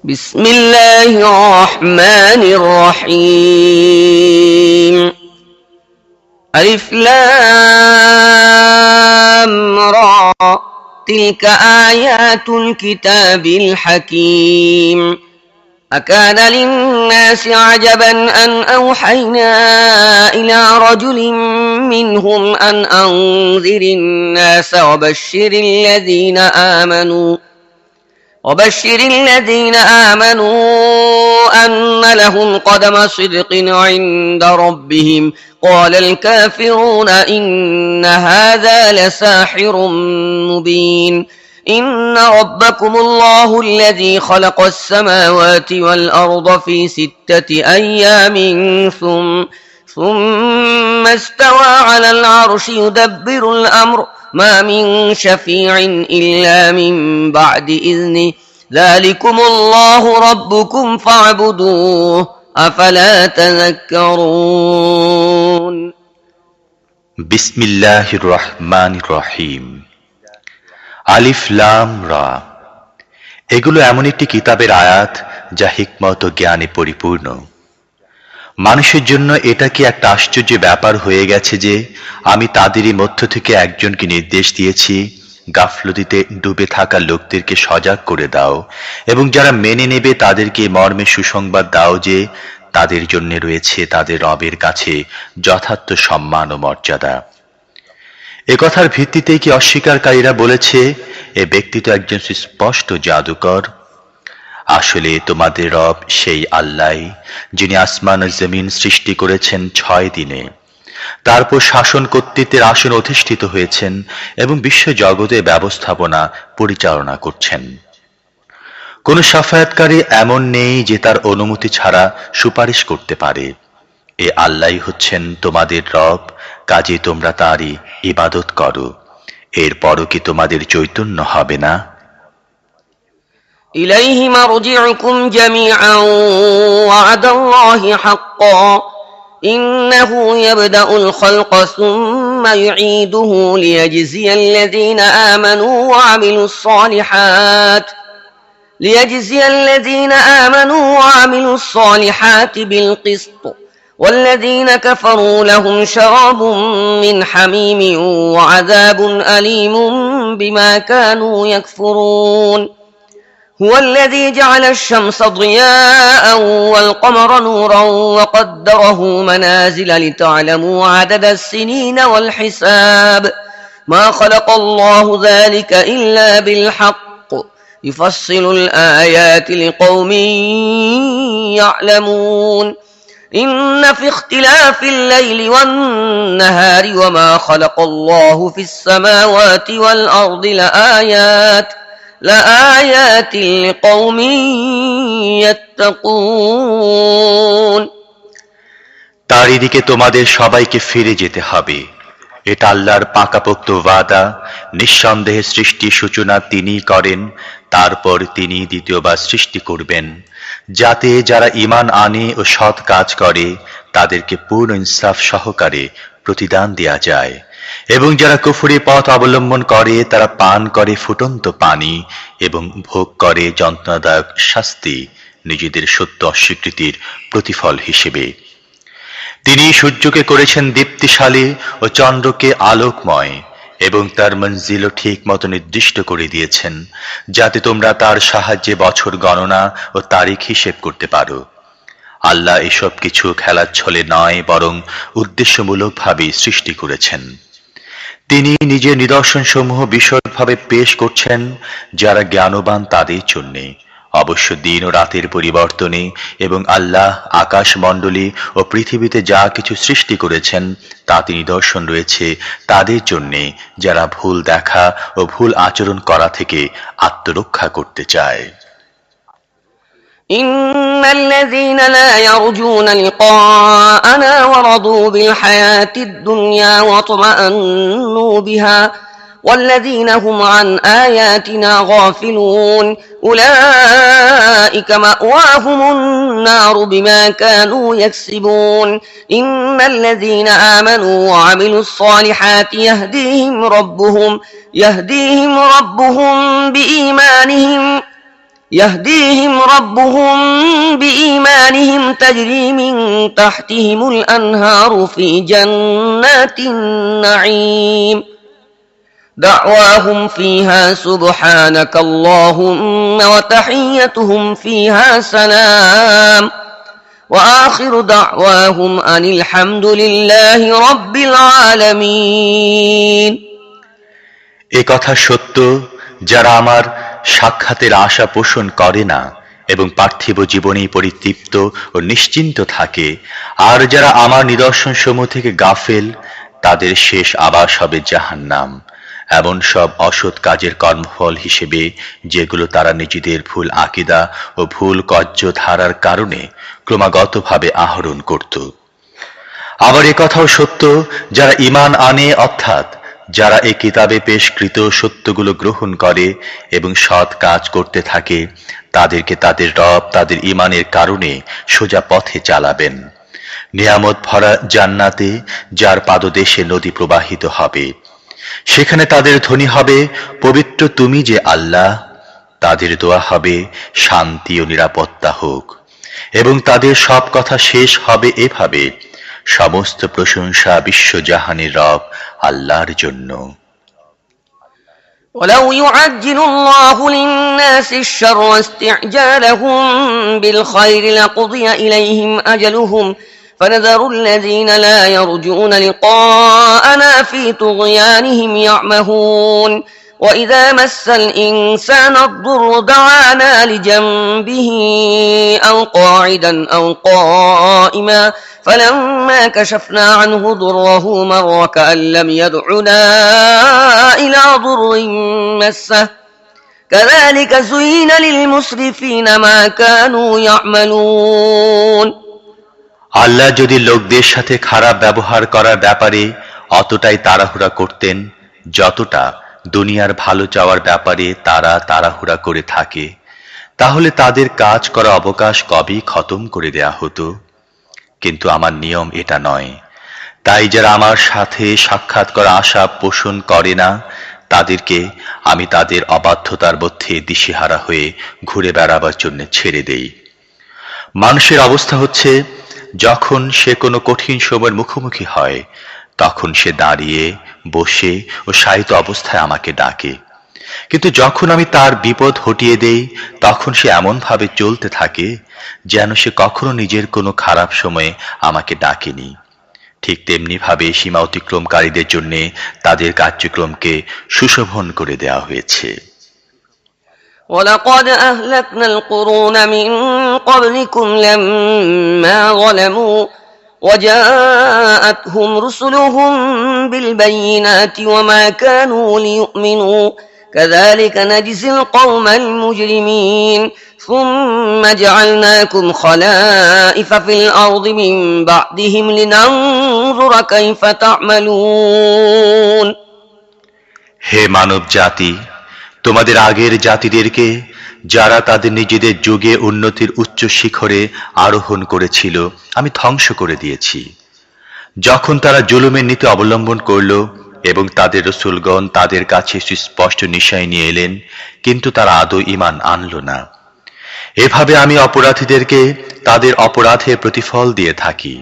بسم الله الرحمن الرحيم ألف لام را تلك آيات الكتاب الحكيم أكان للناس عجبا أن أوحينا إلى رجل منهم أن أنذر الناس وبشر الذين آمنوا أن لهم قدم صدق عند ربهم قال الكافرون إن هذا لساحر مبين إن ربكم الله الذي خلق السماوات والأرض في 6 أيام ثم استوى على العرش يدبر الأمر ما من شفيع إلا من بعد إذنه ذلكم الله ربكم فاعبدوه أفلا تذكرون বিসমিল্লাহির রহমানির রহিম। আলিফ লাম রা। এগুলো এমন একটি কিতাবের আয়াত যা হিকমত ও জ্ঞানে পরিপূর্ণ। মানুষের জন্য এটা কি একটা আশ্চর্য ব্যাপার হয়ে গেছে যে আমি তাদেরই মধ্য থেকে একজনকে নির্দেশ দিয়েছি, গাফলতিতে ডুবে থাকা লোকদেরকে সজাগ করে দাও এবং যারা মেনে নেবে তাদেরকে মর্মে সুসংবাদ দাও যে তাদের জন্য রয়েছে তাদের রবের কাছে যথার্থ সম্মান ও মর্যাদা। এ কথার ভিত্তিতে কি অস্বীকারীরা বলেছে এ ব্যক্তি তো একজন সুস্পষ্ট জাদুকর? আসলে তোমাদের রব সেই আল্লাহ যিনি আসমান ও জমিন সৃষ্টি করেছেন 6 দিনে, তারপর শাসন কর্তৃত্বের আসন অধিষ্ঠিত হয়েছেন এবং বিশ্ব জগতে ব্যবস্থাপনা পরিচালনা করছেন। কোন শাফায়াতকারী এমন নেই যে তার অনুমতি ছাড়া সুপারিশ করতে পারে। এ আল্লাহই হচ্ছেন তোমাদের রব, কাজে তোমরা তারই ইবাদত করো। এরপরও কি তোমাদের চৈতন্য হবে না? إليه مرجعكم جميعا وعد الله حقا إنه يبدأ الخلق ثم يعيده ليجزي الذين آمنوا وعملوا الصالحات بالقسط والذين كفروا لهم شراب من حميم وعذاب أليم بما كانوا يكفرون هو الذي جعل الشمس ضياء والقمر نورا وقدره منازل لتعلموا عدد السنين والحساب ما خلق الله ذلك إلا بالحق يفصل الآيات لقوم يعلمون إن في اختلاف الليل والنهار وما خلق الله في السماوات والأرض لآيات لقوم يتقون তারই দিকে তোমাদের সবাইকে ফিরে যেতে হবে। এটা আল্লাহর পাকাপোক্ত ওয়াদা। নিঃসন্দেহে সৃষ্টি সূচনা তিনিই করেন, তারপর তিনি দ্বিতীয়বার সৃষ্টি করবেন, যাতে যারা ঈমান আনে ও সৎ কাজ করে তাদেরকে পূর্ণ ইনসাফ সহকারে প্রতিদান দেয়া যায়, এবং যারা কুফরি পথ অবলম্বন করে তারা পান করে ফুটন্ত পানি এবং ভোগ করে যন্ত্রণাদায়ক শাস্তি নিজেদের সত্য অস্বীকৃতির প্রতিফল হিসেবে। তিনি সূর্যকে করেছেন দীপ্তিশালী ও চন্দ্রকে আলোকময় এবং তার মঞ্জিলও ঠিক মতো নির্দিষ্ট করে দিয়েছেন, যাতে তোমরা তার সাহায্যে বছর গণনা ও তারিখ হিসেব করতে পারো। আল্লাহ এসব কিছু খেলার ছলে নয়, বরং উদ্দেশ্যমূলকভাবে সৃষ্টি করেছেন। তিনি নিজের নিদর্শনসমূহ বিশদভাবে পেশ করছেন যারা জ্ঞানবান তাদের জন্যে। অবশ্য দিন ও রাতের পরিবর্তনে এবং আল্লাহ আকাশমণ্ডলী ও পৃথিবীতে যা কিছু সৃষ্টি করেছেন তাতে নিদর্শন রয়েছে তাদের জন্যে যারা ভুল দেখা ও ভুল আচরণ করা থেকে আত্মরক্ষা করতে চায়। إن الذين لا يرجون لقاءنا ورضوا بالحياة الدنيا واطمأنوا بها والذين هم عن آياتنا غافلون أولئك مأواهم النار بما كانوا يكسبون إن الذين آمنوا وعملوا الصالحات يهديهم ربهم بإيمانهم يهديهم ربهم بإيمانهم تجري من تحتهم الأنهار في جنات النعيم دعواهم فيها سبحانك اللهم وتحيتهم فيها سلام وآخر دعواهم أن الحمد لله رب العالمين এ কথা সত্য যারা আমার সাক্ষাতের আশা পোষণ করে না এবং পার্থিব জীবনেই পরিতৃপ্ত ও নিশ্চিন্ত থাকে, আর যারা আমার নিদর্শনসমূহ থেকে গাফেল, তাদের শেষ আবাস হবে জাহান্নাম, এমন সব অসৎ কাজের কর্মফল হিসেবে যেগুলো তারা নিজেদের ভুল আকীদা ও ভুল কর্য ধারার কারণে ক্রমাগতভাবে আহরণ করত। আবার এ কথাও সত্য যারা ঈমান আনে, অর্থাৎ যারা এই কিতাবে পেশকৃত সত্যগুলো গ্রহণ করে এবং সৎ কাজ করতে থাকে, তাদেরকে তাদের রব তাদের ঈমানের কারণে সোজা পথে চালাবেন। নিয়ামত ভরা জান্নাতে যার পাদদেশে নদী প্রবাহিত হবে, সেখানে তাদের ধ্বনি হবে পবিত্র তুমি যে আল্লাহ। তাদের দোয়া হবে শান্তি ও নিরাপত্তা হোক, এবং তাদের সব কথা শেষ হবে এভাবে, সমস্ত প্রশংসা বিশ্বজাহানের রব আল্লাহর জন্য। ولو يعجل الله للناس الشر استعجالهم بالخير لقضي إليهم أجلهم فنذر الذين لا يرجون لقاءنا في طغيانهم يعمهون وإذا مس الإنسان الضر دعانا لجنبه أو قاعدا أو قائما فلما كشفنا عنه ضره مر كأن لم يدعنا إلى ضر مسه كذلك زين للمسرفين ما كانوا يعملون আল্লাহ যদি লোকদের সাথে খারাপ ব্যবহার করার ব্যাপারে অতটাই তাড়াহুড়া করতেন যতটা দুনিয়ার ভালো চাওয়ার ব্যাপারে তারা তাড়াহুড়া করে থাকে, তাহলে তাদের কাজ করা অবকাশ কবেই খতম করে দেয়া হতো। কিন্তু আমার নিয়ম এটা নয়। তাই যারা আমার সাথে সাক্ষাৎ করা আশা পোষণ করে না, তাদেরকে আমি তাদের অবাধ্যতার মধ্যে দিশেহারা হয়ে ঘুরে বেড়াবার জন্য ছেড়ে দেই। মানুষের অবস্থা হচ্ছে, যখন সে কোনো কঠিন সময়ের মুখোমুখি হয়, তখন সে দাঁড়িয়ে, বসে ও শায়িত অবস্থায় আমাকে ডাকে, কিন্তু যখন আমি তার বিপদ হটিয়ে দেই, তখন সে এমনভাবে চলতে থাকে যেন সে কখনো নিজের কোনো খারাপ সময়ে আমাকে ডাকেনি। ঠিক তেমনি ভাবে সীমা অতিক্রমকারীদের জন্য তাদের কার্যক্রমকে সুশোভন করে দেওয়া হয়েছে। ولقد أهلكنا القرون من قبلكم لما ظلموا وجاءتهم رسلهم بالبينات وما كانوا ليؤمنوا كذلك نجزي القوم المجرمين ثم جعلناكم خلائف في الأرض من بعدهم لننظر كيف تعملون হে মানব জাতি, তোমাদের আগের জাতিদেরকে যারা তাদের নিজেদের যুগে উন্নতির উচ্চ শিখরে আরোহণ করেছিল আমি ধ্বংস করে দিয়েছি, যখন তারা জুলুমের নীতি অবলম্বন করল এবং তাদের রাসূলগণ তাদের কাছে সুস্পষ্ট নিশায় নিয়ে এলেন, কিন্তু তারা আদৌ ঈমান আনল না। এভাবে আমি অপরাধীদেরকে তাদের অপরাধের প্রতিফল দিয়ে থাকি।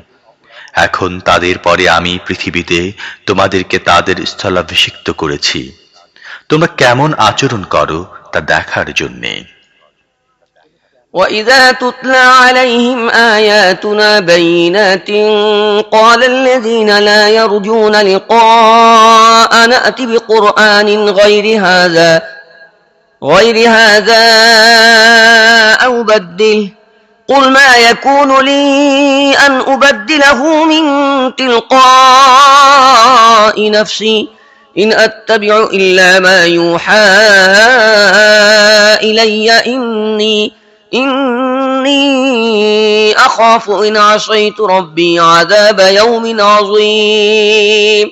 এখন তাদের পরে আমি পৃথিবীতে তোমাদেরকে তাদের স্থলাভিষিক্ত করেছি, তোমরা কেমন আচরণ করো তা দেখার জন্যে। وَإِذَا تُتْلَى عَلَيْهِمْ آيَاتُنَا بَيِّنَاتٍ قَالَ الَّذِينَ لَا يَرْجُونَ لِقَاءَنَا ائْتِ بِقُرْآنٍ غَيْرِ هَذَا أَوْ بَدِّلْهُ قُلْ مَا يَكُونُ لِي أَنْ أُبَدِّلَهُ مِنْ تِلْقَاءِ نَفْسِي إِنْ أَتَّبِعُ إِلَّا مَا يُوحَى إِلَيَّ إِنِّي أَخَافُ إِنْ عَصَيْتُ رَبِّي عَذَابَ يَوْمٍ عَظِيمٍ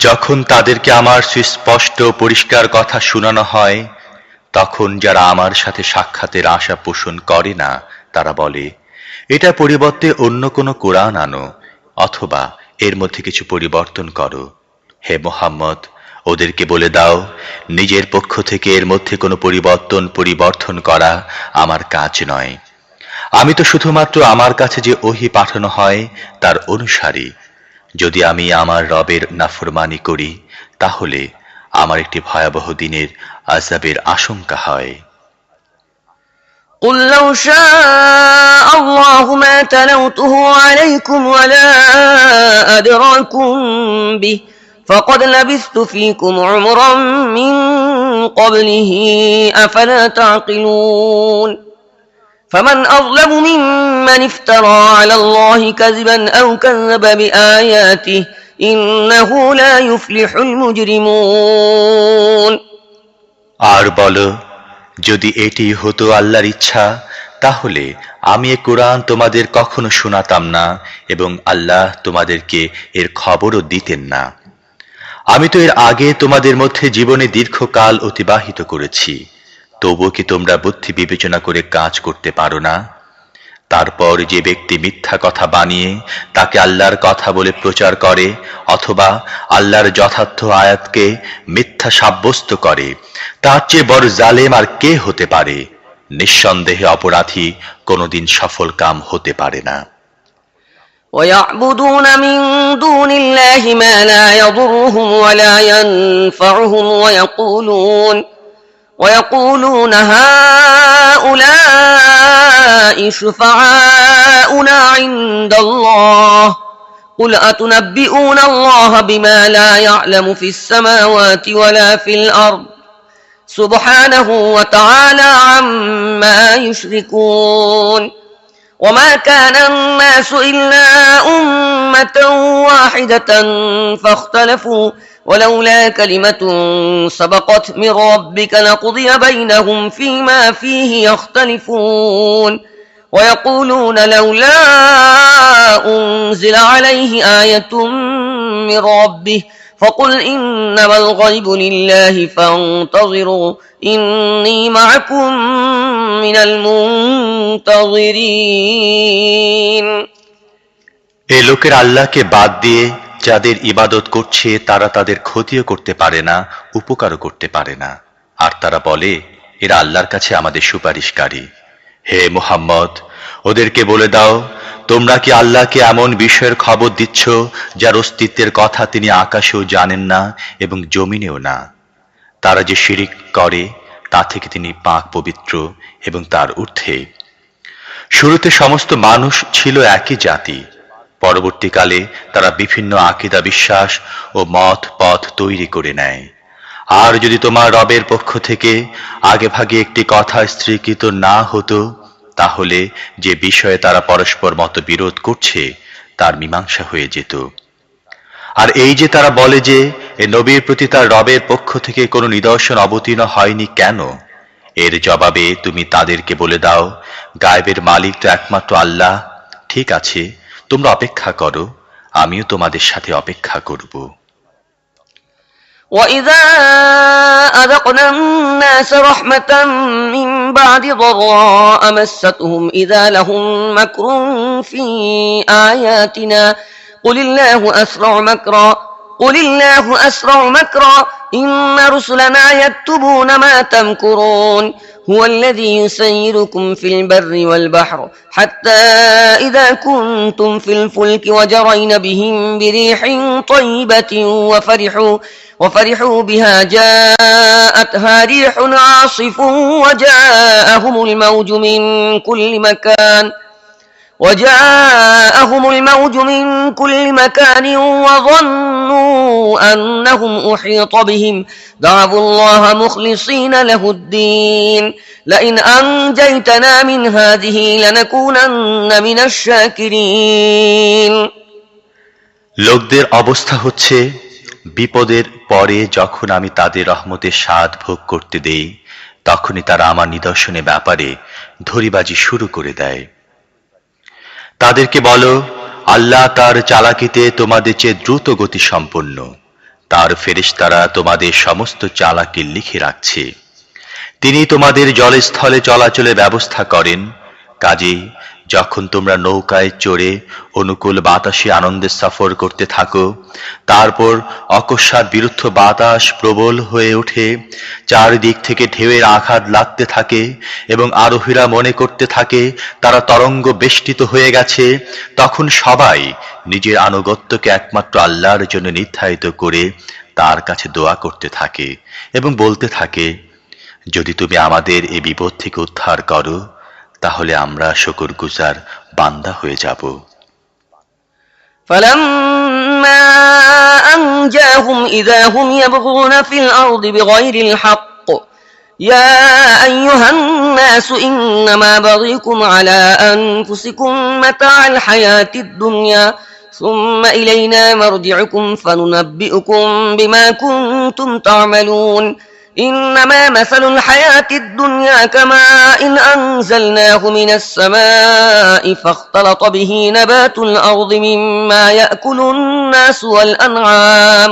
যখন তাদেরকে আমার সুস্পষ্ট পরিষ্কার কথা শোনানো হয়, তখন যারা আমার সাথে সাক্ষাতের আশা পোষণ করে না তারা বলে, এটা পরিবর্তে অন্য কোনো কোরআন আনো অথবা এর মধ্যে কিছু পরিবর্তন করো। হে মুহাম্মদ, ওদেরকে বলে দাও, নিজের পক্ষ থেকে এর মধ্যে কোনো পরিবর্তন করা আমার কাজ নয়। আমি তো শুধুমাত্র আমার কাছে যে ওহী পাঠানো হয় তার অনুসারী। যদি আমি আমার রবের নাফরমানি করি, তাহলে আমার একটি ভয়াবহ দিনের আযাবের আশঙ্কা হয়। قل لو شاء الله ما تلوته عليكم ولا أدراكم به فقد لبثت فيكم عمرا من قبله أفلا تعقلون فمن أظلم ممن افترى على الله كذبا أو كذب بآياته إنه لا يفلح المجرمون আর বলো, যদি এটি হতো আল্লাহর ইচ্ছা, তাহলে আমি এ কোরআন তোমাদের কখনো শোনাতাম না এবং আল্লাহ তোমাদেরকে এর খবরও দিতেন না। আমি তো এর আগে তোমাদের মধ্যে জীবনে দীর্ঘকাল অতিবাহিত করেছি, তবুও কি তোমরা বুদ্ধি বিবেচনা করে কাজ করতে পারো না? তারপর যে ব্যক্তি মিথ্যা কথা বানিয়ে তাকে আল্লাহর কথা বলে প্রচার করে অথবা আল্লাহর যথার্থ আয়াতকে মিথ্যা সাব্যস্ত করে, তার চেয়ে বড় জালেম আর কে হতে পারে? নিঃসন্দেহে অপরাধী কোনোদিন সফল কাম হতে পারে না। ويعبدون من دون الله ما لا يضرهم ولا ينفعهم ويقولون هؤلاء شفعاؤنا عند الله قل أتنبئون الله بما لا يعلم في السماوات ولا في الأرض سبحانه وتعالى عما يشركون وما كان الناس إلا أمة واحدة فاختلفوا ولولا كلمة سبقت من ربك لقضي بينهم فيما فيه يختلفون ويقولون لولا أنزل عليه آية من ربه فقل إنما الغيب لله فانتظروا إني معكم من المنتظرين এই লোকের আল্লাহকে বাদ দিয়ে যাদের ইবাদত করছে তারা তাদের ক্ষতিও করতে পারে না, উপকারও করতে পারে না। আর তারা বলে, এরা আল্লাহর কাছে আমাদের সুপারিশকারী। হে মুহাম্মদ, ওদেরকে বলে দাও, তোমরা কি আল্লাহকে এমন বিষয়ের খবর দিচ্ছ যার অস্তিত্বের কথা তিনি আকাশেও জানেন না এবং জমিনেও না? তারা যে শিরিক করে তা থেকে তিনি পাক পবিত্র এবং তার ঊর্ধ্বে। শুরুতে সমস্ত মানুষ ছিল একই জাতি, পরবর্তীকালে তারা বিভিন্ন আকীদা বিশ্বাস ও মত পথ তৈরি করে নেয়। আর যদি তোমার রবের পক্ষ থেকে আগেভাগে একটি কথা স্থিরীকৃত না হতো, তাহলে যে বিষয়ে তারা পরস্পর মতবিরোধ করছে তার মীমাংসা হয়ে যেত। আর এই যে তারা বলে যে এ নবীর প্রতি তার রবের পক্ষ থেকে কোনো নিদর্শন অবতীর্ণ হয়নি কেন, এর জবাবে তুমি তাদেরকে বলে দাও, গায়েবের মালিক তো একমাত্র আল্লাহ। ঠিক আছে, তোমরা অপেক্ষা করো, আমিও তোমাদের সাথে অপেক্ষা করব। وَإِذَا أَذَقْنَا النَّاسَ رَحْمَةً مِّن بَعْدِ ضَرَّاءَ مَسَّتْهُمْ إِذَا لَهُم مَّكْرٌ فِي آيَاتِنَا قُلِ اللَّهُ أَسْرَعُ مَكْرًا إِنَّ رُسُلَنَا يَكْتُبُونَ مَا تَمْكُرُونَ هُوَ الَّذِي يُسَيِّرُكُمْ فِي الْبَرِّ وَالْبَحْرِ حَتَّى إِذَا كُنتُمْ فِي الْفُلْكِ وَجَرَيْنَ بِهِم بِرِيحٍ طَيِّبَةٍ وفرحوا بها جاءتها ريح عاصف وجاءهم الموج من كل مكان وظنوا أنهم أحيط بهم دعوا الله مخلصين له الدين لئن أنجيتنا من هذه لنكونن من الشاكرين লোকদের অবস্থা হচ্ছে, বিপদের পরে যখন আমি তাদের রহমতের স্বাদ ভোগ করতে দেই, তখনই তারা আমার নিদর্শনের ব্যাপারে ধরিবাজি শুরু করে দেয়। তাদেরকে বলো, আল্লাহ তার চালাকিতে তোমাদের চেয়ে দ্রুত গতি সম্পন্ন, তার ফেরেশতারা তোমাদের সমস্ত চালাকি লিখে রাখছে। তিনি তোমাদের জলস্থলে চলাচলের ব্যবস্থা করেন, কাজেই যখন তোমরা নৌকায় চড়ে অনুকূল বাতাসে আনন্দের সফর করতে থাকো, তারপর অকস্মাৎ বিরুদ্ধ বাতাস প্রবল হয়ে ওঠে, চারিদিক থেকে ঢেউয়ের আঘাত লাগতে থাকে এবং আরোহীরা মনে করতে থাকে তারা তরঙ্গ বেষ্টিত হয়ে গেছে, তখন সবাই নিজের আনুগত্যকে একমাত্র আল্লাহর জন্য নির্ধারিত করে তার কাছে দোয়া করতে থাকে এবং বলতে থাকে, যদি তুমি আমাদের এই বিপদ থেকে উদ্ধার করো তাহলে আমরা শুকরগুজার বান্দা হয়ে যাব। فلما أنجاهم إذا هم يبغون في الأرض بغير الحق يا أيها الناس إنما بغيكم على أنفسكم متاع الحياة الدنيا ثم إلينا مرجعكم فننبئكم بما كنتم تعملون إنما مثل الحياة الدنيا كماء إن أنزلناه من السماء فاختلط به نبات الأرض مما يأكل الناس والأنعام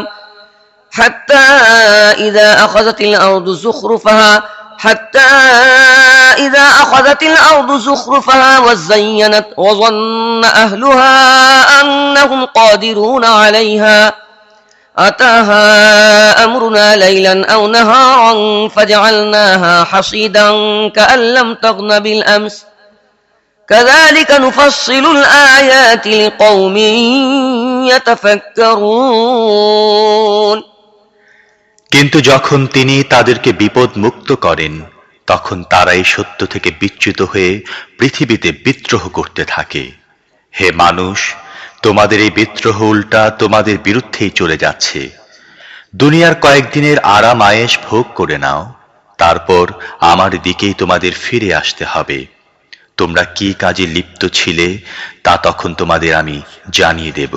حتى إذا أخذت الأرض زخرفها وزينت وظن أهلها أنهم قادرون عليها أتاها أمرنا ليلا أو نهارا فجعلناها حصيدا كأن لم تغن بالأمس كذلك نفصل الآيات لقوم يتفكرون কিন্তু যখন তিনি তাদেরকে বিপদ মুক্ত করেন তখন তারাই সত্য থেকে বিচ্যুত হয়ে পৃথিবীতে বিদ্রোহ করতে থাকে। হে মানুষ, তোমাদের এই বিদ্রোহ উল্টা তোমাদের বিরুদ্ধেই চলে যাচ্ছে। দুনিয়ার কয়েকদিনের আরাম আয়েশ ভোগ করে নাও, তারপর আমার দিকেই তোমাদের ফিরে আসতে হবে। তোমরা কি কাজে লিপ্ত ছিলে তা তখন তোমাদের আমি জানিয়ে দেব।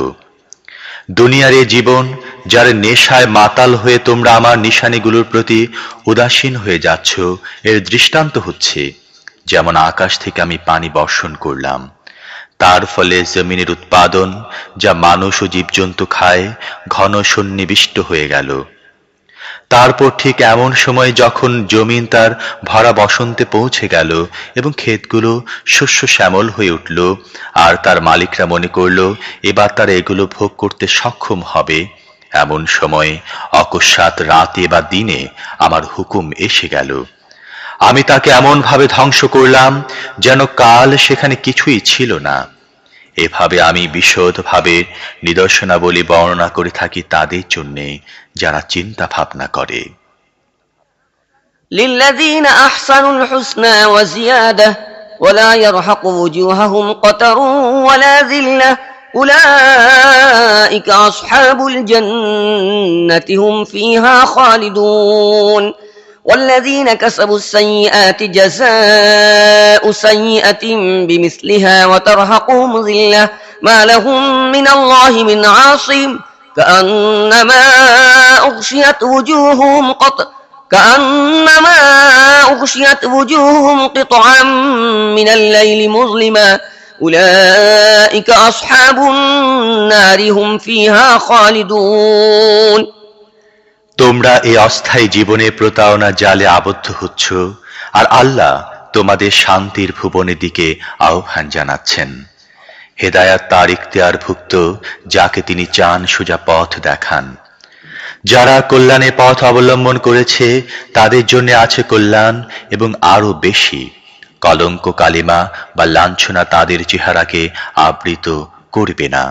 দুনিয়ার এই জীবন যার নেশায় মাতাল হয়ে তোমরা আমার নিশানিগুলোর প্রতি উদাসীন হয়ে যাচ্ছ, এর দৃষ্টান্ত হচ্ছে যেমন আকাশ থেকে আমি পানি বর্ষণ করলাম, তার ফলে জমিনের উৎপাদন যা মানুষ ও জীবজন্তু খায় ঘন সন্নিবিষ্ট হয়ে গেল। তারপর ঠিক এমন সময় যখন জমিন তার ভরা বসন্তে পৌঁছে গেল এবং ক্ষেতগুলো শস্য শ্যামল হয়ে উঠল আর তার মালিকরা মনে করল এবার তারা এগুলো ভোগ করতে সক্ষম হবে, এমন সময় অকস্মাৎ রাতে বা দিনে আমার হুকুম এসে গেল। আমি তাকে এমন ভাবে ধ্বংস করলাম যেন কাল সেখানে কিছুই ছিল না। এভাবে আমি বিশদভাবে নিদর্শনাবলী বর্ণনা করে থাকি তাদের জন্য যারা চিন্তা ভাবনা করে। للذين أحسنوا الحسنى وزيادة ولا يرهق وجوههم قتر ولا ذلة أولئك أصحاب الجنة هم فيها خالدون والذين كسبوا السيئات جزاء سيئة بمثلها وترهقهم ذلة ما لهم من الله من عاصم كأنما أغشيت وجوههم قطعا من الليل مظلما أولئك أصحاب النار هم فيها خالدون তোমরা এই অস্থায়ী জীবনে প্রতারণা জালে আবদ্ধ হচ্ছ আর আল্লাহ তোমাদের শান্তির ভুবনের দিকে আহ্বান জানাচ্ছেন। হেদায়াত তার ইখতিয়ারভুক্ত যাকে তিনি চান সোজা পথ দেখান। যারা কল্যাণের পথ অবলম্বন করেছে তাদের জন্য আছে কল্যাণ এবং আরো বেশি। কলঙ্ক, কালিমা বা লাঞ্ছনা তাদের চেহারাকে আবৃত করবে না।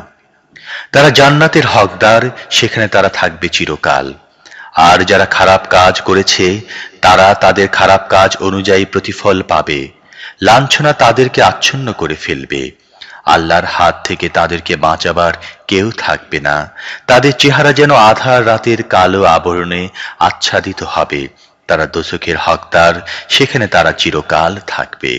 তারা জান্নাতের হকদার, সেখানে তারা থাকবে চিরকাল। আর যারা খারাপ কাজ করেছে তারা তাদের খারাপ কাজ অনুযায়ী প্রতিফল পাবে। লাঞ্ছনা তাদেরকে আচ্ছন্ন করে ফেলবে। আল্লাহর হাত থেকে তাদেরকে বাঁচাবার কেউ থাকবে না। তাদের চেহারা যেন আধার রাতের কালো আবরণে আচ্ছাদিত হবে। তারা দোজখের হকদার, সেখানে তারা চিরকাল থাকবে।